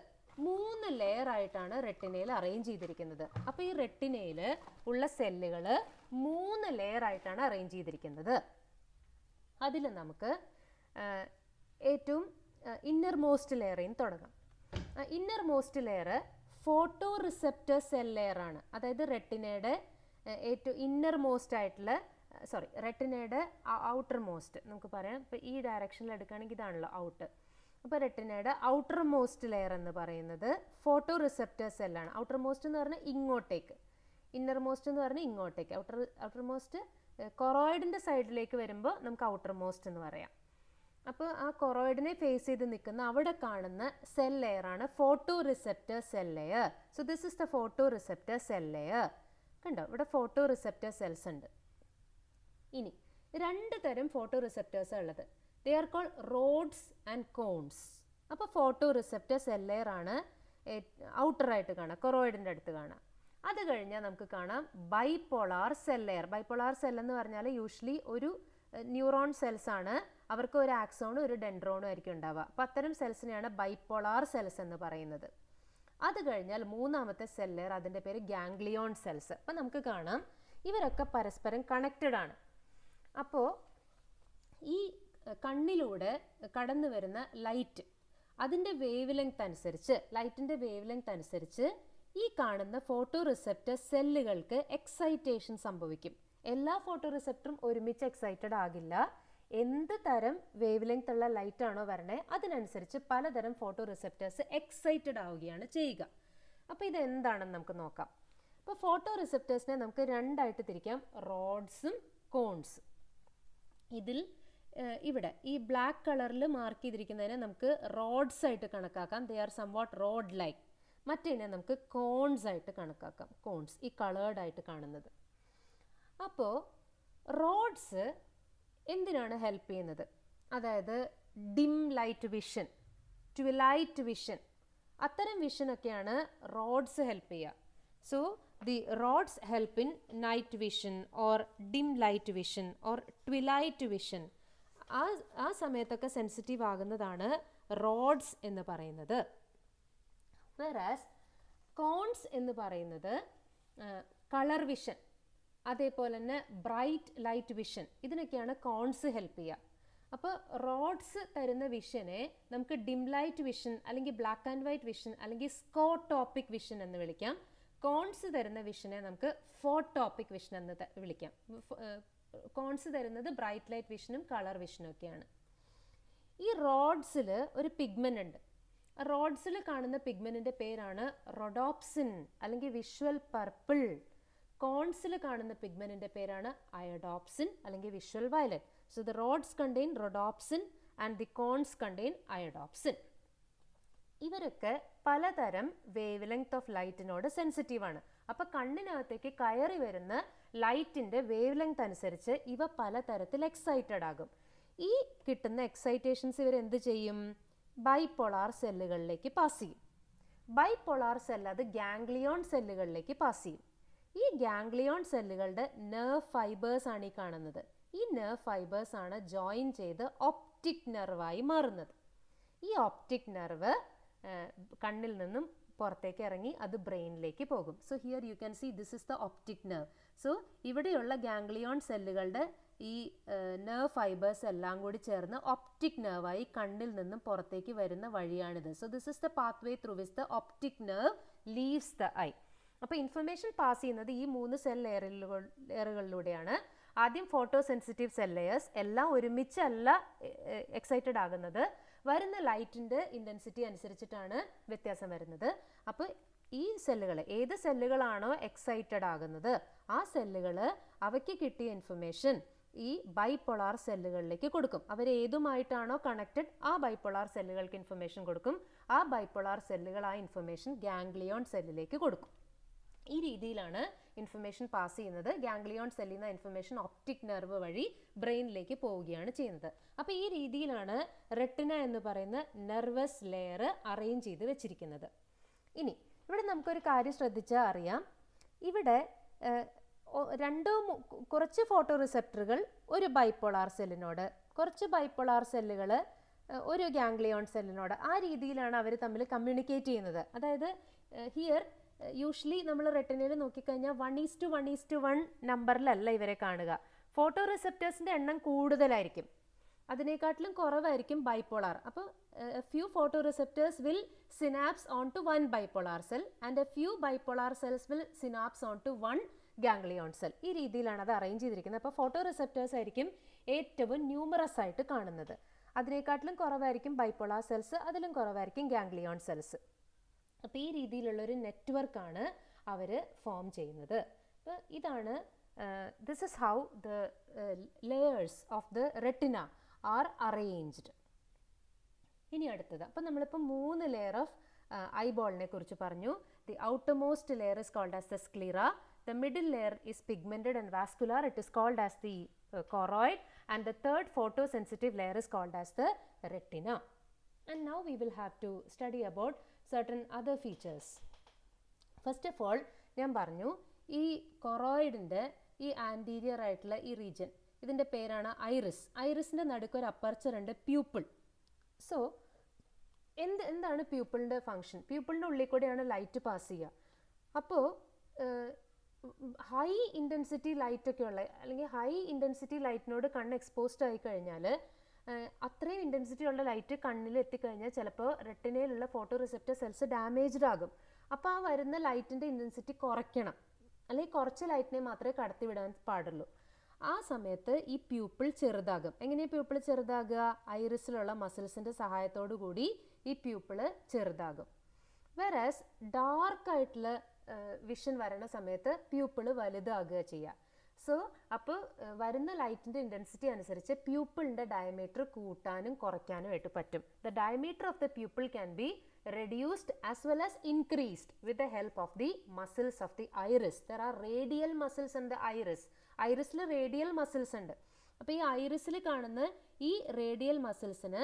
3 ലെയർ ആയിട്ടാണ് റെറ്റിനയിൽ അറേഞ്ച് ചെയ്തിരിക്കുന്നത്. അപ്പോൾ ഈ റെറ്റിനയിൽ ഉള്ള സെല്ലുകൾ 3 ലെയർ ആയിട്ടാണ് അറേഞ്ച് ചെയ്തിരിക്കുന്നത്. അതിൽ നമുക്ക് ഏറ്റവും ഇന്നർമോസ്റ്റ് ലെയറിൽ നിന്ന് തുടങ്ങാം. Innermost layer photo receptor cell layer ആണ്. അതായത് റെറ്റിനയുടെ ഏറ്റവും ഇന്നർമോസ്റ്റ് ആയിട്ടുള്ള റെറ്റിനയുടെ ഔട്ടർ മോസ്റ്റ് നമുക്ക് പറയാം. ഇപ്പോൾ ഈ ഡയറക്ഷനിൽ എടുക്കുകയാണെങ്കിൽ ഇതാണല്ലോ ഔട്ട്. അപ്പോൾ റെറ്റിനയുടെ ഔട്ടർ മോസ്റ്റ് ലെയർ എന്ന് പറയുന്നത് ഫോട്ടോ റിസെപ്റ്റർ സെല്ലാണ്. ഔട്ടർ മോസ്റ്റ് എന്ന് പറഞ്ഞാൽ ഇങ്ങോട്ടേക്ക്, ഇന്നർ മോസ്റ്റ് എന്ന് പറഞ്ഞാൽ ഇങ്ങോട്ടേക്ക്. ഔട്ടർ മോസ്റ്റ് കൊറോയിഡിൻ്റെ സൈഡിലേക്ക് വരുമ്പോൾ നമുക്ക് ഔട്ടർ മോസ്റ്റ് എന്ന് പറയാം. അപ്പോൾ ആ കൊറോയിഡിനെ ഫേസ് ചെയ്ത് നിൽക്കുന്ന അവിടെ കാണുന്ന സെൽ ലെയറാണ് photoreceptor cell layer. So this is the photoreceptor cell layer. കണ്ടോ, ഇവിടെ ഫോട്ടോ റിസെപ്റ്റർ സെൽസ് ഉണ്ട്. ഇനി 2 തരം ഫോട്ടോ റിസെപ്റ്റേഴ്സാണ് ഉള്ളത്. They are called rods and cones. അപ്പോൾ ഫോട്ടോ റിസെപ്റ്റർ സെൽ ലെയർ ആണ് ഔട്ടറായിട്ട് കാണാം, കൊറോയിഡിൻ്റെ അടുത്ത് കാണാം. അത് കഴിഞ്ഞാൽ നമുക്ക് കാണാം bipolar cell layer. Bipolar cell എന്ന് പറഞ്ഞാൽ യൂഷ്വലി ഒരു ന്യൂറോൺ സെൽസ് ആണ്, അവർക്ക് ഒരു ആക്സോണും ഒരു ഡെൻഡ്രോണും ആയിരിക്കും ഉണ്ടാവുക. അപ്പോൾ അത്തരം സെൽസിനെയാണ് ബൈപോളാർ സെൽസ് എന്ന് പറയുന്നത്. അത് കഴിഞ്ഞാൽ 3ാമത്തെ സെൽ ലെയർ, അതിൻ്റെ പേര് ഗാംഗ്ലിയോൺ സെൽസ്. അപ്പോൾ നമുക്ക് കാണാം ഇവരൊക്കെ പരസ്പരം കണക്റ്റഡ് ആണ്. അപ്പോൾ ഈ കണ്ണിലൂടെ കടന്നു വരുന്ന ലൈറ്റ് അതിൻ്റെ വേവ് ലെങ്ത് അനുസരിച്ച്, ലൈറ്റിൻ്റെ വേവ് ലെങ്ത് അനുസരിച്ച് ഈ കാണുന്ന ഫോട്ടോ റിസെപ്റ്റർ സെല്ലുകൾക്ക് എക്സൈറ്റേഷൻ സംഭവിക്കും. എല്ലാ ഫോട്ടോ റിസെപ്റ്ററും ഒരുമിച്ച് എക്സൈറ്റഡ് ആകില്ല. എന്ത് തരം വേവ് ലെങ്ത് ഉള്ള ലൈറ്റ് ആണോ വരണേ അതിനനുസരിച്ച് പലതരം ഫോട്ടോ റിസെപ്റ്റേഴ്സ് എക്സൈറ്റഡ് ആവുകയാണ് ചെയ്യുക. അപ്പോൾ ഇതെന്താണെന്ന് നമുക്ക് നോക്കാം. അപ്പോൾ ഫോട്ടോ റിസെപ്റ്റേഴ്സിനെ നമുക്ക് 2 ആയിട്ട് തിരിക്കാം, റോഡ്സും കോൺസും. ഇതിൽ ഇവിടെ ഈ ബ്ലാക്ക് കളറിൽ മാർക്ക് ചെയ്തിരിക്കുന്നതിനെ നമുക്ക് റോഡ്സ് ആയിട്ട് കണക്കാക്കാം. They are somewhat rod like. മറ്റേതിനെ നമുക്ക് കോൺസ് ആയിട്ട് കണക്കാക്കാം, കോൺസ് ഈ കളേർഡ് ആയിട്ട് കാണുന്നത്. അപ്പോൾ റോഡ്സ് എന്തിനാണ് ഹെൽപ്പ് ചെയ്യുന്നത്? അതായത് dim light vision, twilight vision, അത്തരം വിഷനൊക്കെയാണ് റോഡ്സ് ഹെൽപ്പ് ചെയ്യുക. So the rods help in night vision or dim light vision or twilight vision. ആ സമയത്തൊക്കെ സെൻസിറ്റീവ് ആകുന്നതാണ് റോഡ്സ് എന്ന് പറയുന്നത്. വെറാസ് കോൺസ് എന്ന് പറയുന്നത് കളർ വിഷൻ, അതേപോലെ തന്നെ ബ്രൈറ്റ് ലൈറ്റ് വിഷൻ, ഇതിനൊക്കെയാണ് കോൺസ് ഹെൽപ്പ് ചെയ്യുക. അപ്പോൾ റോഡ്സ് തരുന്ന വിഷനെ നമുക്ക് ഡിം ലൈറ്റ് വിഷൻ അല്ലെങ്കിൽ ബ്ലാക്ക് ആൻഡ് വൈറ്റ് വിഷൻ അല്ലെങ്കിൽ സ്കോടോപ്പിക് വിഷൻ എന്ന് വിളിക്കാം. കോൺസ് തരുന്ന വിഷനെ നമുക്ക് ഫോട്ടോപ്പിക് വിഷൻ എന്ന് വിളിക്കാം. കോൺസ് തരുന്നത് ബ്രൈറ്റ് ലൈറ്റ് വിഷനും കളർ വിഷനും ഒക്കെയാണ്. ഈ റോഡ്സിൽ ഒരു പിഗ്മെൻ്റ് ഉണ്ട്. റോഡ്സിൽ കാണുന്ന പിഗ്മെൻറ്റിൻ്റെ പേരാണ് റൊഡോപ്സിൻ അല്ലെങ്കിൽ വിഷ്വൽ പർപ്പിൾ. കോൺസിൽ കാണുന്ന പിഗ്മെൻറ്റിൻ്റെ പേരാണ് അയഡോപ്സിൻ അല്ലെങ്കിൽ visual violet. So the rods contain rhodopsin and the cones contain iodopsin. ഇവരൊക്കെ പലതരം വേവ് ലെങ്ത് ഓഫ് ലൈറ്റിനോട് സെൻസിറ്റീവാണ്. അപ്പോൾ കണ്ണിനകത്തേക്ക് കയറി വരുന്ന ലൈറ്റിൻ്റെ വേവ് ലെങ്ത് അനുസരിച്ച് ഇവ പലതരത്തിൽ എക്സൈറ്റഡ് ആകും. ഈ കിട്ടുന്ന എക്സൈറ്റേഷൻസ് ഇവർ എന്ത് ചെയ്യും? ബൈപോളാർ സെല്ലുകളിലേക്ക് പാസ് ചെയ്യും. ബൈപോളാർ സെല്ല് അത് ഗാംഗ്ലിയോൺ സെല്ലുകളിലേക്ക് പാസ് ചെയ്യും. ഈ ഗാംഗ്ലിയോൺ സെല്ലുകളുടെ നെർവ് ഫൈബേഴ്സ് ആണ് ഈ കാണുന്നത്. ഈ നെർവ് ഫൈബേഴ്സ് ആണ് ജോയിൻ ചെയ്ത് ഒപ്റ്റിക് നെർവായി മാറുന്നത്. ഈ ഒപ്റ്റിക് നെർവ് കണ്ണിൽ നിന്നും പുറത്തേക്ക് ഇറങ്ങി അത് ബ്രെയിനിലേക്ക് പോകും. So here you can see this is the optic nerve. So ഇവിടെയുള്ള ഗാംഗ്ലിയോൺ സെല്ലുകളുടെ ഈ നെർവ് ഫൈബേഴ്സ് എല്ലാം കൂടി ചേർന്ന് ഒപ്റ്റിക് നെർവായി കണ്ണിൽ നിന്നും പുറത്തേക്ക് വരുന്ന വഴിയാണിത്. So this is the pathway through which the optic nerve leaves the eye. അപ്പോൾ ഇൻഫർമേഷൻ പാസ് ചെയ്യുന്നത് ഈ 3 സെൽ ലെയറുകളിലൂടെയാണ്. ആദ്യം ഫോട്ടോ സെൻസിറ്റീവ് സെൽ ലെയേഴ്സ് എല്ലാം ഒരുമിച്ചല്ല എക്സൈറ്റഡ് ആകുന്നത്. വരുന്ന ലൈറ്റിൻ്റെ ഇൻറ്റൻസിറ്റി അനുസരിച്ചിട്ടാണ് വ്യത്യാസം വരുന്നത്. അപ്പോൾ ഈ സെല്ലുകൾ, ഏത് സെല്ലുകളാണോ എക്സൈറ്റഡ് ആകുന്നത് ആ സെല്ലുകൾ അവയ്ക്ക് കിട്ടിയ ഇൻഫർമേഷൻ ഈ ബൈപോളാർ സെല്ലുകളിലേക്ക് കൊടുക്കും. അവരേതുമായിട്ടാണോ കണക്റ്റഡ് ആ ബൈപോളാർ സെല്ലുകൾക്ക് ഇൻഫർമേഷൻ കൊടുക്കും. ആ ബൈപോളാർ സെല്ലുകൾ ആ ഇൻഫർമേഷൻ ഗാംഗ്ലിയോൺ സെല്ലിലേക്ക് കൊടുക്കും. ഈ രീതിയിലാണ് ഇൻഫർമേഷൻ പാസ് ചെയ്യുന്നത്. ഗാംഗ്ലിയോൺ സെല്ലിൽ നിന്ന് ഇൻഫർമേഷൻ ഒപ്റ്റിക് നെർവ് വഴി ബ്രെയിനിലേക്ക് പോവുകയാണ് ചെയ്യുന്നത്. അപ്പോൾ ഈ രീതിയിലാണ് റെട്ടിന എന്ന് പറയുന്ന നെർവസ് ലെയർ അറേഞ്ച് ചെയ്ത് വെച്ചിരിക്കുന്നത്. ഇനി ഇവിടെ നമുക്കൊരു കാര്യം ശ്രദ്ധിച്ചാൽ അറിയാം, ഇവിടെ കുറച്ച് ഫോട്ടോ റിസെപ്റ്ററുകൾ ഒരു ബൈപോളാർ സെല്ലിനോട്, കുറച്ച് ബൈപോളാർ സെല്ലുകൾ ഒരു ഗാംഗ്ലിയോൺ സെല്ലിനോട്, ആ രീതിയിലാണ് അവർ തമ്മിൽ കമ്മ്യൂണിക്കേറ്റ് ചെയ്യുന്നത്. അതായത് ഹിയർ യൂഷ്വലി നമ്മൾ റെട്ടിനയിൽ നോക്കിക്കഴിഞ്ഞാൽ 1:1:1 നമ്പറിലല്ല ഇവരെ കാണുക. ഫോട്ടോ റിസെപ്റ്റേഴ്സിൻ്റെ എണ്ണം കൂടുതലായിരിക്കും, അതിനേക്കാട്ടിലും കുറവായിരിക്കും ബൈപോളാർ. അപ്പോൾ few photo receptors will synapse on to 1 bipolar cell and a few bipolar cells will synapse on to 1 ganglion cell. ഈ രീതിയിലാണ് അത് അറേഞ്ച് ചെയ്തിരിക്കുന്നത്. അപ്പോൾ ഫോട്ടോ റിസെപ്റ്റേഴ്സ് ആയിരിക്കും ഏറ്റവും ന്യൂമറസ് ആയിട്ട് കാണുന്നത്. അതിനേക്കാട്ടിലും കുറവായിരിക്കും ബൈപോളാർ സെൽസ്, അതിലും കുറവായിരിക്കും ഗാംഗ്ലിയോൺ സെൽസ്. അപ്പോൾ ഈ രീതിയിലുള്ളൊരു നെറ്റ്വർക്കാണ് അവർ ഫോം ചെയ്യുന്നത്. അപ്പോൾ ഇതാണ് this is how the layers of the retina are arranged. ഇനി അടുത്തത്, അപ്പോൾ നമ്മളിപ്പോൾ 3 ലെയർ ഓഫ് ഐബോളിനെ കുറിച്ച് പറഞ്ഞു. The outermost layer is called as the sclera. The middle layer is pigmented and vascular. It is called as the choroid. And the third photosensitive layer is called as the retina. And now we will have to study about certain other features. First of all, ഞാൻ പറഞ്ഞു ഈ കൊറോയിഡിൻ്റെ ഈ anterior ആയിട്ടുള്ള ഈ region, ഇതിൻ്റെ പേരാണ് iris. ഐറിസിൻ്റെ നടുക്കൊരു aperture ഉണ്ട്, pupil. So എന്താണ് പ്യൂപ്പിളിൻ്റെ ഫങ്ഷൻ? പ്യൂപ്പിളിൻ്റെ ഉള്ളിൽ കൂടെയാണ് ലൈറ്റ് പാസ് ചെയ്യുക. അപ്പോൾ ഹൈ ഇൻറ്റൻസിറ്റി ലൈറ്റൊക്കെ ഉള്ള, അല്ലെങ്കിൽ ഹൈ ഇൻറ്റൻസിറ്റി ലൈറ്റിനോട് കണ്ണ് എക്സ്പോസ്ഡ് ആയി കഴിഞ്ഞാൽ, അത്രയും ഇൻറ്റൻസിറ്റി ഉള്ള ലൈറ്റ് കണ്ണിൽ എത്തിക്കഴിഞ്ഞാൽ ചിലപ്പോൾ റെട്ടിനയിലുള്ള ഫോട്ടോ റിസെപ്റ്റർ സെൽസ് ഡാമേജ്ഡ് ആകും. അപ്പോൾ ആ വരുന്ന ലൈറ്റിൻ്റെ ഇൻറ്റൻസിറ്റി കുറയ്ക്കണം, അല്ലെങ്കിൽ കുറച്ച് ലൈറ്റിനെ മാത്രമേ കടത്തിവിടാൻ പാടുള്ളൂ. ആ സമയത്ത് ഈ പ്യൂപ്പിൾ ചെറുതാകും. എങ്ങനെയാണ് പ്യൂപ്പിൾ ചെറുതാകുക? ഐറിസിലുള്ള മസിൽസിൻ്റെ സഹായത്തോടു കൂടി ഈ പ്യൂപ്പിൾ ചെറുതാകും. വെറാസ് ഡാർക്കായിട്ടുള്ള വിഷൻ വരണ സമയത്ത് പ്യൂപ്പിൾ വലുതാകുക ചെയ്യുക. സോ അപ്പോൾ വരുന്ന ലൈറ്റിൻ്റെ ഇൻറ്റൻസിറ്റി അനുസരിച്ച് പ്യൂപ്പിളിൻ്റെ ഡയമീറ്റർ കൂട്ടാനും കുറയ്ക്കാനുമായിട്ട് പറ്റും. The diameter of the pupil can be reduced as well as increased with the help of the muscles of the iris. There are radial muscles in the iris. ഐറിസിൽ radial muscles ഉണ്ട്. അപ്പോൾ ഈ ഐറിസിൽ കാണുന്ന ഈ radial മസിൽസിന്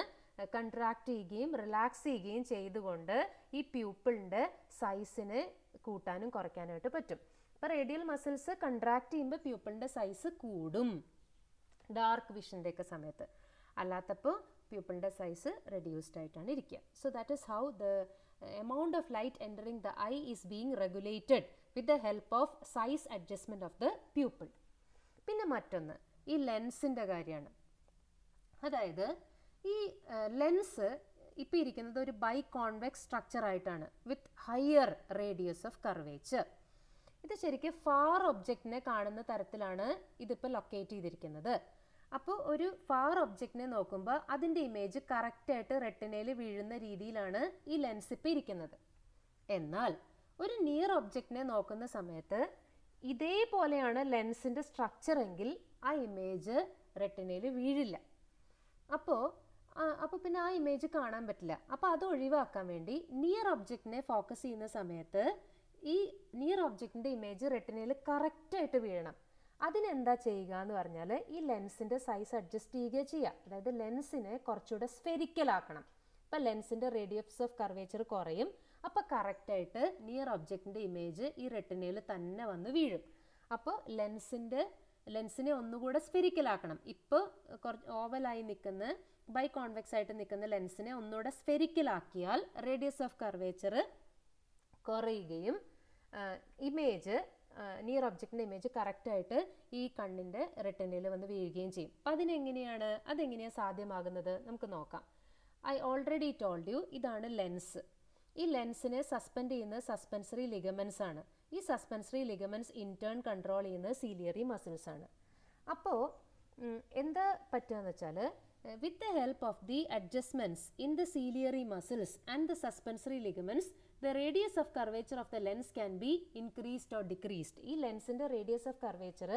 contract ചെയ്യുകയും relax ചെയ്യുകയും ചെയ്തുകൊണ്ട് ഈ പ്യൂപ്പിളിൻ്റെ സൈസിനെ കൂട്ടാനും കുറയ്ക്കാനായിട്ട് പറ്റും. അപ്പോൾ റേഡിയൽ മസിൽസ് കൺട്രാക്ട് ചെയ്യുമ്പോൾ പ്യൂപ്പിളിൻ്റെ സൈസ് കൂടും ഡാർക്ക് വിഷൻ്റെയൊക്കെ സമയത്ത്. അല്ലാത്തപ്പോൾ പ്യൂപ്പിളിൻ്റെ സൈസ് റെഡ്യൂസ്ഡ് ആയിട്ടാണ് ഇരിക്കുക. So that is how the amount of light entering the eye is being regulated with the help of size adjustment of the pupil. പിന്നെ മറ്റൊന്ന് ഈ ലെൻസിൻ്റെ കാര്യമാണ്. അതായത് ഈ ലെൻസ് ഇപ്പോൾ ഇരിക്കുന്നത് ഒരു ബൈ കോൺവെക്സ് സ്ട്രക്ചർ ആയിട്ടാണ് വിത്ത് ഹയർ റേഡിയസ് ഓഫ് കർവേച്ചർ. ഇത് ശരിക്കും ഫാർ ഒബ്ജക്റ്റിനെ കാണുന്ന തരത്തിലാണ് ഇതിപ്പോൾ ലൊക്കേറ്റ് ചെയ്തിരിക്കുന്നത്. അപ്പോൾ ഒരു ഫാർ ഒബ്ജക്റ്റിനെ നോക്കുമ്പോൾ അതിൻ്റെ ഇമേജ് കറക്റ്റായിട്ട് റെട്ടിനയിൽ വീഴുന്ന രീതിയിലാണ് ഈ ലെൻസ് ഇപ്പോൾ ഇരിക്കുന്നത്. എന്നാൽ ഒരു നിയർ ഒബ്ജക്റ്റിനെ നോക്കുന്ന സമയത്ത് ഇതേപോലെയാണ് ലെൻസിൻ്റെ സ്ട്രക്ചർ എങ്കിൽ ആ ഇമേജ് റെട്ടിനയിൽ വീഴില്ല. അപ്പോൾ പിന്നെ ആ ഇമേജ് കാണാൻ പറ്റില്ല. അപ്പോൾ അത് ഒഴിവാക്കാൻ വേണ്ടി നിയർ ഒബ്ജക്റ്റിനെ ഫോക്കസ് ചെയ്യുന്ന സമയത്ത് ഈ നിയർ ഒബ്ജക്റ്റിൻ്റെ ഇമേജ് റെട്ടിനയിൽ കറക്റ്റായിട്ട് വീഴണം. അതിനെന്താ ചെയ്യുക എന്ന് പറഞ്ഞാൽ ഈ ലെൻസിൻ്റെ സൈസ് അഡ്ജസ്റ്റ് ചെയ്യുക ചെയ്യുക. അതായത് ലെൻസിനെ കുറച്ചുകൂടെ സ്ഫെരിക്കലാക്കണം. അപ്പോൾ ലെൻസിൻ്റെ റേഡിയസ് ഓഫ് കർവേച്ചർ കുറയും. അപ്പോൾ കറക്റ്റായിട്ട് നിയർ ഒബ്ജക്റ്റിൻ്റെ ഇമേജ് ഈ റെട്ടിനയിൽ തന്നെ വന്ന് വീഴും. അപ്പോൾ ലെൻസിനെ ഒന്നുകൂടെ സ്ഫെരിക്കലാക്കണം. ഇപ്പോൾ ഓവലായി നിൽക്കുന്ന ബൈ കോൺവെക്സ് ആയിട്ട് നിൽക്കുന്ന ലെൻസിനെ ഒന്നുകൂടെ സ്ഫെരിക്കലാക്കിയാൽ റേഡിയസ് ഓഫ് കർവേച്ചർ കുറയുകയും ഇമേജ് നിയർ ഒബ്ജക്റ്റിൻ്റെ ഇമേജ് കറക്റ്റായിട്ട് ഈ കണ്ണിൻ്റെ റെട്ടിനയിൽ വന്ന് വീഴുകയും ചെയ്യും. അപ്പം അതെങ്ങനെയാണ് സാധ്യമാകുന്നത് നമുക്ക് നോക്കാം. ഐ ഓൾറെഡി ടോൾഡ് യു, ഇതാണ് ലെൻസ്. ഈ ലെൻസിനെ സസ്പെൻഡ് ചെയ്യുന്ന സസ്പെൻസറി ലിഗമെൻസ് ആണ്. ഈ സസ്പെൻസറി ലിഗമെൻസ് ഇൻടേൺ കൺട്രോൾ ചെയ്യുന്ന സീലിയറി മസിൽസ് ആണ്. അപ്പോൾ എന്താ പറ്റുകയെന്ന് വെച്ചാൽ with the help of the adjustments in the ciliary muscles and the suspensory ligaments, the radius of curvature of the lens can be increased or decreased. ഈ ലെൻസിൻ്റെ radius of curvature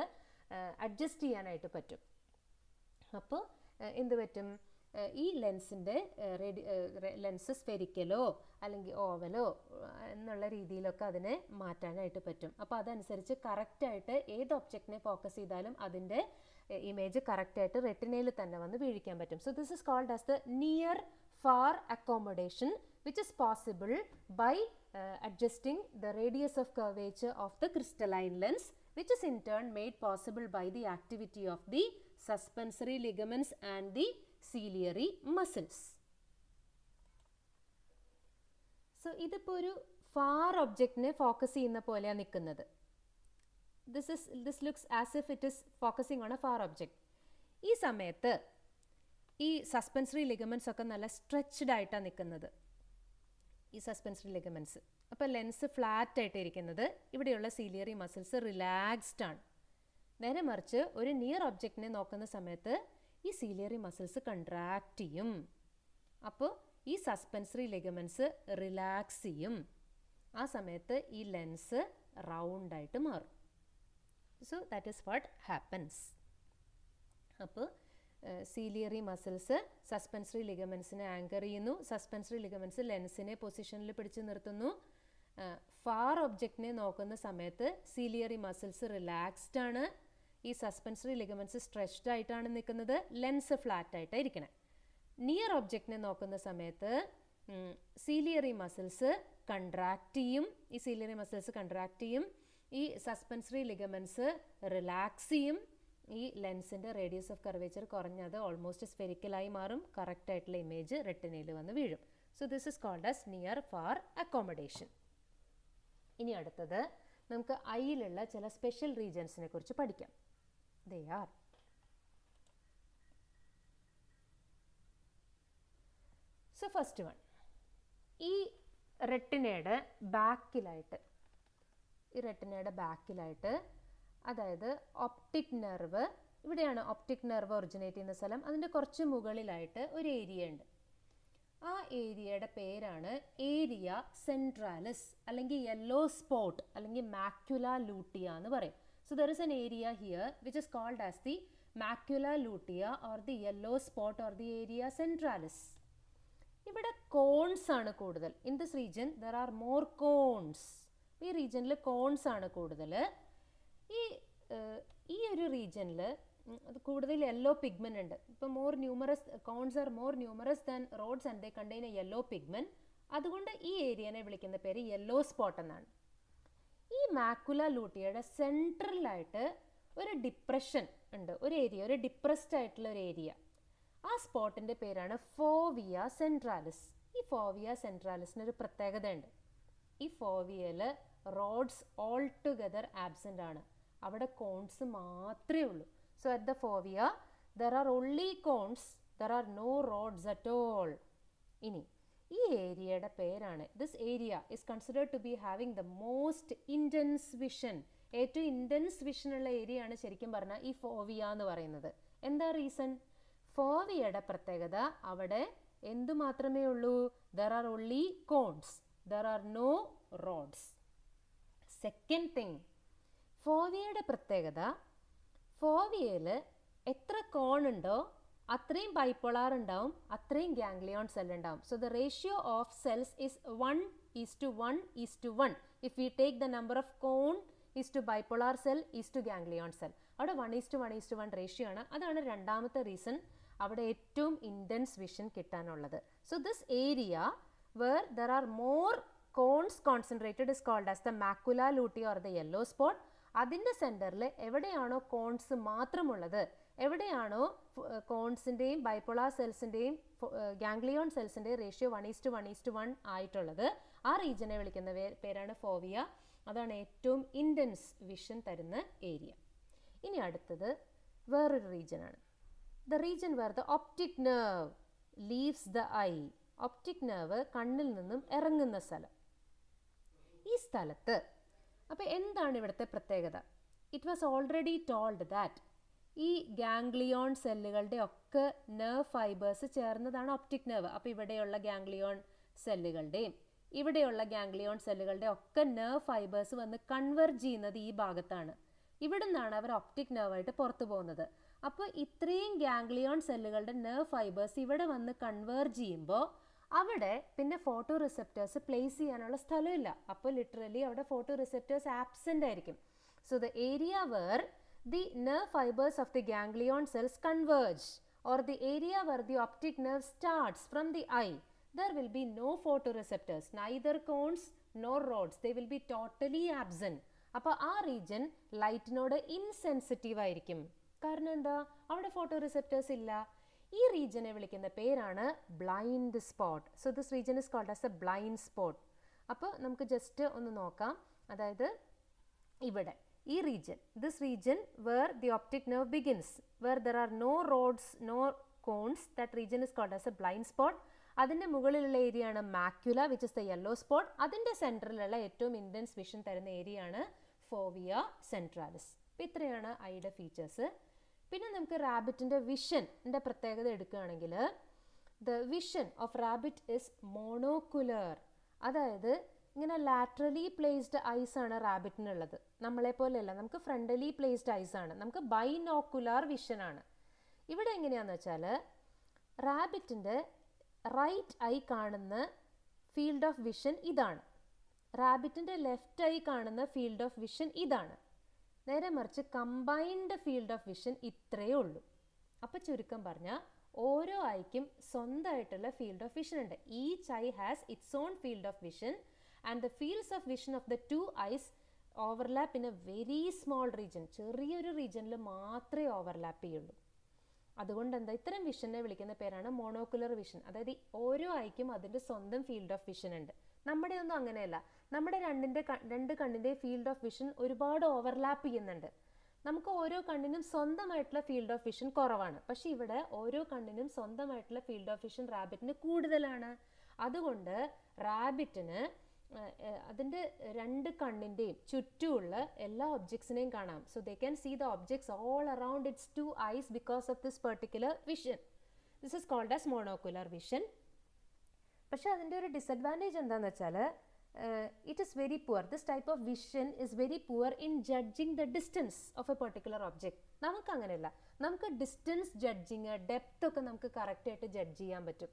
adjust ചെയ്യാനായിട്ട് പറ്റും. അപ്പോൾ എന്ത് പറ്റും? ഈ ലെൻസിൻ്റെ ലെൻസ് സ്ഫെരിക്കലോ അല്ലെങ്കിൽ ഓവലോ എന്നുള്ള രീതിയിലൊക്കെ അതിനെ മാറ്റാനായിട്ട് പറ്റും. അപ്പോൾ അതനുസരിച്ച് കറക്റ്റായിട്ട് ഏത് ഒബ്ജക്റ്റിനെ ഫോക്കസ് ചെയ്താലും അതിൻ്റെ ഇമേജ് കറക്റ്റായിട്ട് റെറ്റിനയിൽ തന്നെ വന്ന് വീഴിക്കാൻ പറ്റും. So this is called as the near far accommodation which is possible by adjusting the radius of curvature of the crystalline lens, which is in turn made possible by the activity of the suspensory ligaments and the ciliary muscles. So ഇതിപ്പോൾ ഒരു far ഒബ്ജക്റ്റിനെ focus ചെയ്യുന്ന പോലെയാണ് നിൽക്കുന്നത്. This looks as if it is focusing on a far object. ഈ സമയത്ത് ഈ suspensory ligaments ഒക്കെ നല്ല സ്ട്രെച്ച്ഡ് ആയിട്ടാണ് നിൽക്കുന്നത്, ഈ സസ്പെൻസറി ലിഗമെൻറ്റ്സ്. അപ്പോൾ ലെൻസ് ഫ്ലാറ്റ് ആയിട്ട് ഇരിക്കുന്നത്, ഇവിടെയുള്ള സീലിയറി മസിൽസ് റിലാക്സ്ഡ് ആണ്. നേരെ മറിച്ച് ഒരു നിയർ ഒബ്ജക്റ്റിനെ നോക്കുന്ന സമയത്ത് ഈ സീലിയറി മസിൽസ് കൺട്രാക്ട് ചെയ്യും. അപ്പോൾ ഈ സസ്പെൻസറി ലിഗമെൻറ്റ്സ് റിലാക്സ് ചെയ്യും. ആ സമയത്ത് ഈ ലെൻസ് റൗണ്ടായിട്ട് മാറും. So that is what happens. അപ്പോൾ സീലിയറി മസിൽസ് സസ്പെൻസറി ലിഗമെൻസിനെ ആങ്കർ ചെയ്യുന്നു. സസ്പെൻസറി ലിഗമെൻസ് ലെൻസിനെ പൊസിഷനിൽ പിടിച്ച് നിർത്തുന്നു. ഫാർ ഒബ്ജക്റ്റിനെ നോക്കുന്ന സമയത്ത് സീലിയറി മസിൽസ് റിലാക്സ്ഡ് ആണ്. ഈ സസ്പെൻസറി ലിഗമെൻസ് സ്ട്രെച്ച്ഡ് ആയിട്ടാണ് നിൽക്കുന്നത്, ലെൻസ് ഫ്ലാറ്റ് ആയിട്ടാണ് ഇരിക്കണേ. നിയർ ഒബ്ജക്റ്റിനെ നോക്കുന്ന സമയത്ത് സീലിയറി മസിൽസ് കൺട്രാക്ട് ചെയ്യും. ഈ സീലിയറി മസിൽസ് കൺട്രാക്ട് ചെയ്യും. ഈ സസ്പെൻസറി ലിഗമെൻസ് റിലാക്സ് ചെയ്യും. ഈ ലെൻസിൻ്റെ റേഡിയസ് ഓഫ് കർവേച്ചർ കുറഞ്ഞത് ഓൾമോസ്റ്റ് സ്ഫെരിക്കലായി മാറും. കറക്റ്റായിട്ടുള്ള ഇമേജ് റെറ്റിനയിൽ വന്ന് വീഴും. So this is called as near far accommodation. ഇനി അടുത്തത് നമുക്ക് ഐയിലുള്ള ചില സ്പെഷ്യൽ റീജൻസിനെ കുറിച്ച് പഠിക്കാം. They are so first one, ഈ റെറ്റിനയുടെ ബാക്കിലായിട്ട് അതായത് ഒപ്റ്റിക് നെർവ്, ഇവിടെയാണ് ഒപ്റ്റിക് നെർവ് ഒറിജിനേറ്റ് ചെയ്യുന്ന സ്ഥലം. അതിൻ്റെ കുറച്ച് മുകളിലായിട്ട് ഒരു ഏരിയ ഉണ്ട്. ആ ഏരിയയുടെ പേരാണ് ഏരിയ സെൻട്രാലിസ് അല്ലെങ്കിൽ യെല്ലോ സ്പോട്ട് അല്ലെങ്കിൽ മാക്യുല ലൂട്ടിയ എന്ന് പറയും. So there is an area here which is called as the macula lutea or the yellow spot or the area centralis. ഇവിടെ കോൺസ് ആണ് കൂടുതൽ. In this region there are more cones. ഈ റീജിയനിൽ cons ആണ് കൂടുതൽ. ഈ ഒരു റീജിയനിൽ അത് കൂടുതൽ യെല്ലോ പിഗ്മെൻ്റ് ഉണ്ട്. ഇപ്പോൾ more numerous cones are more numerous than rods and they contain a yellow pigment. അതുകൊണ്ട് ഈ ഏരിയനെ വിളിക്കുന്ന പേര് യെല്ലോ സ്പോട്ട് എന്നാണ്. ഈ മാക്കുല ലൂട്ടിയയുടെ സെൻട്രലായിട്ട് ഒരു ഡിപ്രഷൻ ഉണ്ട്, ഒരു ഏരിയ, ഒരു ഡിപ്രസ്ഡ് ആയിട്ടുള്ള ഒരു ഏരിയ. ആ സ്പോട്ടിൻ്റെ പേരാണ് ഫോവിയ സെൻട്രാലിസ്. ഈ ഫോവിയ സെൻട്രാലിസിന് ഒരു പ്രത്യേകത ഉണ്ട്. ഈ ഫോവിയയിൽ റോഡ്സ് ഓൾ ടുഗദർ ആബ്സെൻ്റ് ആണ്. അവിടെ കോൺസ് മാത്രമേ ഉള്ളൂ. So at the fovea there are only cones, there are no rods at all. ഇനി ഈ ഏരിയയുടെ പേരാണ്, this area is considered to be having the most intense vision. ഏറ്റവും ഇൻറ്റൻസ് വിഷനുള്ള ഏരിയ ആണ് ശരിക്കും പറഞ്ഞാൽ ഈ ഫോവിയ എന്ന് പറയുന്നത്. എന്താ റീസൺ? ഫോവിയയുടെ പ്രത്യേകത അവിടെ എന്തു മാത്രമേ ഉള്ളൂ? There are only cones, there are no rods. Second thing, ഫോവിയയുടെ പ്രത്യേകത, ഫോവിയയിൽ എത്ര കോൺ ഉണ്ടോ അത്രയും ബൈപോളാർ ഉണ്ടാവും, അത്രയും ഗാംഗ്ലിയോൺ സെൽ ഉണ്ടാവും. So the ratio of cells is 1:1:1 if we take the number of cone is to bipolar cell is to ganglion cell. അവിടെ 1:1:1 റേഷ്യോ ആണ്. അതാണ് രണ്ടാമത്തെ റീസൺ അവിടെ ഏറ്റവും ഇൻറ്റൻസ് വിഷൻ കിട്ടാനുള്ളത്. So this area where there are more cones concentrated is called as the macula lutea or the yellow spot. അതിൻ്റെ സെൻറ്ററിൽ എവിടെയാണോ കോൺസ് മാത്രമുള്ളത്, എവിടെയാണോ കോൺസിൻ്റെയും ബൈപോളാർ സെൽസിൻ്റെയും ഗാംഗ്ലിയോൺ സെൽസിൻ്റെയും റേഷ്യോ 1:1:1 ആയിട്ടുള്ളത്, ആ റീജിയനെ വിളിക്കുന്ന പേരാണ് ഫോവിയ. അതാണ് ഏറ്റവും ഇൻറ്റൻസ് വിഷൻ തരുന്ന ഏരിയ. ഇനി അടുത്തത് വേറൊരു റീജിയനാണ്, the region where the optic nerve leaves the eye. Optic nerve കണ്ണിൽ നിന്നും ഇറങ്ങുന്ന സ്ഥലം. ഈ സ്ഥലത്ത് അപ്പോൾ എന്താണ് ഇവിടുത്തെ പ്രത്യേകത? It was already told that ഈ ഗാംഗ്ലിയോൺ സെല്ലുകളുടെ ഒക്കെ നെർവ് ഫൈബേഴ്സ് ചേർന്നതാണ് ഒപ്റ്റിക് നെർവ്. അപ്പോൾ ഇവിടെയുള്ള ഗാംഗ്ലിയോൺ സെല്ലുകളുടെയും ഇവിടെയുള്ള ഗാംഗ്ലിയോൺ സെല്ലുകളുടെ ഒക്കെ നെർവ് ഫൈബേഴ്സ് വന്ന് കൺവെർജ് ചെയ്യുന്നത് ഈ ഭാഗത്താണ്. ഇവിടെ നിന്നാണ് അവർ ഒപ്റ്റിക് നെർവായിട്ട് പുറത്തു പോകുന്നത്. അപ്പോൾ ഇത്രയും ഗാംഗ്ലിയോൺ സെല്ലുകളുടെ നെർവ് ഫൈബേഴ്സ് ഇവിടെ വന്ന് കൺവേർജ് ചെയ്യുമ്പോൾ അവിടെ പിന്നെ ഫോട്ടോ റിസെപ്റ്റേഴ്സ് പ്ലേസ് ചെയ്യാനുള്ള സ്ഥലമില്ല. അപ്പോൾ ലിറ്ററലി അവിടെ ഫോട്ടോ റിസെപ്റ്റേഴ്സ് ആബ്സെൻ്റ് ആയിരിക്കും. So the area where the nerve fibres of the ganglion cells converge or the area where the optic nerve starts from the eye, there will be no photoreceptors, neither cones nor rods, they will be totally absent. അപ്പോൾ ആ region ലൈറ്റിനോട് insensitive ആയിരിക്കും. കാരണം എന്താ? അവിടെ photo receptors ഇല്ല. ഈ റീജിയനെ വിളിക്കുന്ന പേരാണ് blind spot. So this region is called as a blind spot. അപ്പോൾ നമുക്ക് ജസ്റ്റ് ഒന്ന് നോക്കാം. അതായത് ഇവിടെ ഈ region, this region where the optic nerve begins, where there are no rods no cones, that region is called as a blind spot. അതിൻ്റെ മുകളിലുള്ള area ആണ് macula which is the yellow spot. അതിൻ്റെ സെൻറ്ററിലുള്ള ഏറ്റവും ഇൻറ്റൻസ് വിഷൻ തരുന്ന area ആണ് ഫോവിയ സെൻട്രാലിസ്. അപ്പോൾ ഇത്രയാണ് ഐയുടെ ഫീച്ചേഴ്സ്. പിന്നെ നമുക്ക് റാബിറ്റിൻ്റെ വിഷൻ്റെ പ്രത്യേകത എടുക്കുകയാണെങ്കിൽ the vision of rabbit is monocular. അതായത് ഇങ്ങനെ ലാറ്ററലി പ്ലേസ്ഡ് ഐസ് ആണ് റാബിറ്റിനുള്ളത്. നമ്മളെ പോലെയല്ല, നമുക്ക് ഫ്രണ്ടലി പ്ലേസ്ഡ് ഐസ് ആണ്. നമുക്ക് ബൈനോക്കുലാർ വിഷനാണ്. ഇവിടെ എങ്ങനെയാണെന്ന് വെച്ചാൽ റാബിറ്റിൻ്റെ റൈറ്റ് ഐ കാണുന്ന ഫീൽഡ് ഓഫ് വിഷൻ ഇതാണ്, റാബിറ്റിൻ്റെ ലെഫ്റ്റ് ഐ കാണുന്ന ഫീൽഡ് ഓഫ് വിഷൻ ഇതാണ്. നേരെ മറിച്ച് കമ്പൈൻഡ് ഫീൽഡ് ഓഫ് വിഷൻ ഇത്രയേ ഉള്ളൂ. അപ്പോൾ ചുരുക്കം പറഞ്ഞാൽ ഓരോ ഐക്കും സ്വന്തമായിട്ടുള്ള ഫീൽഡ് ഓഫ് വിഷൻ ഉണ്ട്. Each eye has its own field of vision and the fields of vision of the two eyes overlap in a very small region. ചെറിയൊരു റീജിയനിൽ മാത്രമേ ഓവർലാപ്പ് ചെയ്യുള്ളൂ. അതുകൊണ്ട് എന്താ ഇത്തരം വിഷനെ വിളിക്കുന്ന പേരാണ് മോണോക്കുലർ വിഷൻ. അതായത് ഓരോ ഐക്കും അതിൻ്റെ സ്വന്തം ഫീൽഡ് ഓഫ് വിഷൻ ഉണ്ട്. നമ്മുടെ ഒന്നും അങ്ങനെയല്ല. നമ്മുടെ രണ്ട് കണ്ണിൻ്റെ ഫീൽഡ് ഓഫ് വിഷൻ ഒരുപാട് ഓവർലാപ്പ് ചെയ്യുന്നുണ്ട്. നമുക്ക് ഓരോ കണ്ണിനും സ്വന്തമായിട്ടുള്ള ഫീൽഡ് ഓഫ് വിഷൻ കുറവാണ്. പക്ഷേ ഇവിടെ ഓരോ കണ്ണിനും സ്വന്തമായിട്ടുള്ള ഫീൽഡ് ഓഫ് വിഷൻ റാബിറ്റിന് കൂടുതലാണ്. അതുകൊണ്ട് റാബിറ്റിന് അതിൻ്റെ രണ്ട് കണ്ണിൻ്റെയും ചുറ്റുമുള്ള എല്ലാ ഒബ്ജക്ട്സിനെയും കാണാം. So they can see the objects all around its two eyes because of this particular vision. This is called as monocular vision. പക്ഷേ അതിൻ്റെ ഒരു ഡിസഡ്വാൻറ്റേജ് എന്താണെന്ന് വെച്ചാൽ it is very poor. This type of vision is very poor in judging the distance of a particular object. നമുക്ക് അങ്ങനെയല്ല. നമുക്ക് distance judging, depth ഒക്കെ നമുക്ക് കറക്റ്റായിട്ട് ജഡ്ജ് ചെയ്യാൻ പറ്റും.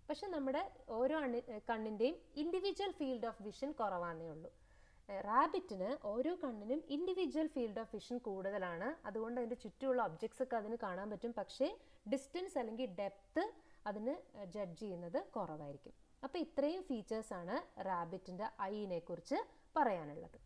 പക്ഷെ നമ്മുടെ ഓരോ കണ്ണിൻ്റെയും ഇൻഡിവിജ്വൽ ഫീൽഡ് ഓഫ് വിഷൻ കുറവാന്നേ ഉള്ളൂ. റാബിറ്റിന് ഓരോ കണ്ണിനും ഇൻഡിവിജ്വൽ ഫീൽഡ് ഓഫ് വിഷൻ കൂടുതലാണ്. അതുകൊണ്ട് അതിൻ്റെ ചുറ്റുമുള്ള ഒബ്ജക്ട്സ് ഒക്കെ അതിന് കാണാൻ പറ്റും. പക്ഷേ ഡിസ്റ്റൻസ് അല്ലെങ്കിൽ ഡെപ്ത് അതിന് ജഡ്ജ് ചെയ്യുന്നത് കുറവായിരിക്കും. അപ്പോൾ ഇത്രയും ഫീച്ചേഴ്സാണ് റാബിറ്റിൻ്റെ ഐനെ കുറിച്ച് പറയാനുള്ളത്.